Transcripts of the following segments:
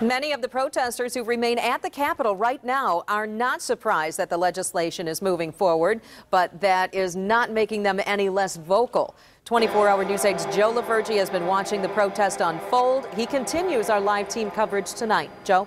Many of the protesters who remain at the Capitol right now are not surprised that the legislation is moving forward, but that is not making them any less vocal. 24-hour News 8's Joe LaVergie has been watching the protest unfold. He continues our live team coverage tonight. Joe?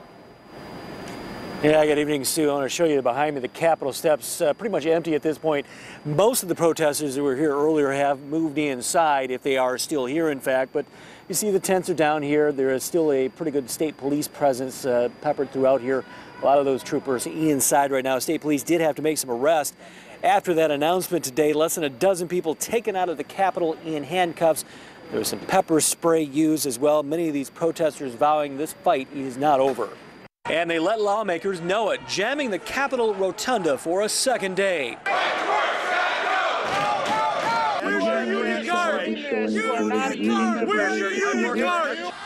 Yeah, good evening, Sue. I want to show you behind me the Capitol steps pretty much empty at this point. Most of the protesters who were here earlier have moved inside, if they are still here, in fact. But you see the tents are down here. There is still a pretty good state police presence peppered throughout here. A lot of those troopers inside right now. State police did have to make some arrests after that announcement today. Less than a dozen people taken out of the Capitol in handcuffs. There was some pepper spray used as well. Many of these protesters vowing this fight is not over. And they let lawmakers know it, jamming the Capitol rotunda for a second day.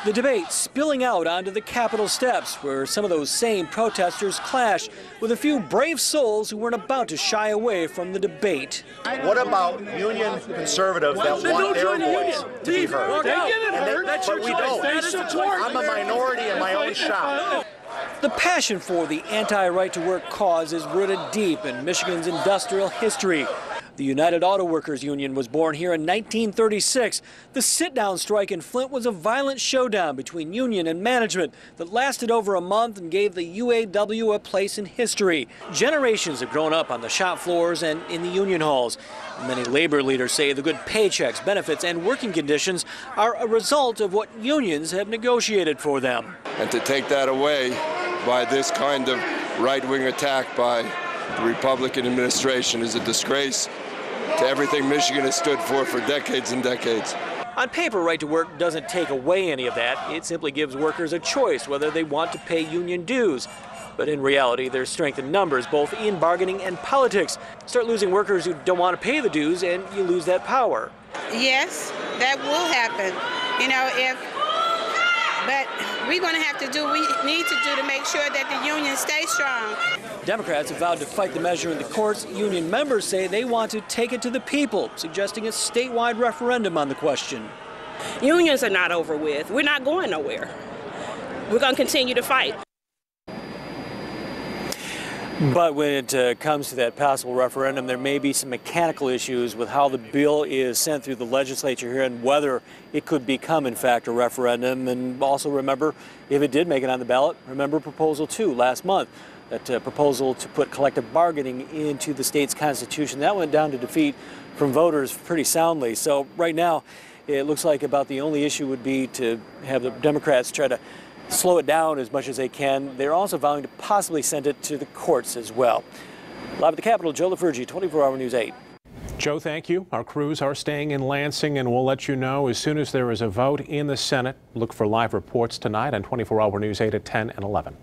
The debate spilling out onto the Capitol steps, where some of those same protesters clash with a few brave souls who weren't about to shy away from the debate. What about union conservatives that want their voice to be heard? But we don't. I'm a minority in my own shop. The passion for the anti-right to work cause is rooted deep in Michigan's industrial history. The United Auto Workers Union was born here in 1936. The sit-down strike in Flint was a violent showdown between union and management that lasted over a month and gave the UAW a place in history. Generations have grown up on the shop floors and in the union halls. Many labor leaders say the good paychecks, benefits, and working conditions are a result of what unions have negotiated for them. And to take that away by this kind of right-wing attack by the Republican administration is a disgrace to everything Michigan has stood for decades and decades. On paper, right to work doesn't take away any of that. It simply gives workers a choice whether they want to pay union dues. But in reality, there's strength in numbers, both in bargaining and politics. Start losing workers who don't want to pay the dues, and you lose that power. Yes, that will happen. But we're going to have to do what we need to do to make sure that the union stays strong. Democrats have vowed to fight the measure in the courts. Union members say they want to take it to the people, suggesting a statewide referendum on the question. Unions are not over with. We're not going nowhere. We're going to continue to fight. But when it comes to that possible referendum, there may be some mechanical issues with how the bill is sent through the legislature here and whether it could become, in fact, a referendum. And also remember, if it did make it on the ballot, remember Proposal 2 last month, that proposal to put collective bargaining into the state's constitution. That went down to defeat from voters pretty soundly. So right now, it looks like about the only issue would be to have the Democrats try to slow it down as much as they can. They're also vowing to possibly send it to the courts as well. Live at the Capitol, Joe LaVergie, 24-hour News 8. Joe, thank you. Our crews are staying in Lansing, and we'll let you know as soon as there is a vote in the Senate. Look for live reports tonight on 24-hour News 8 at 10 and 11.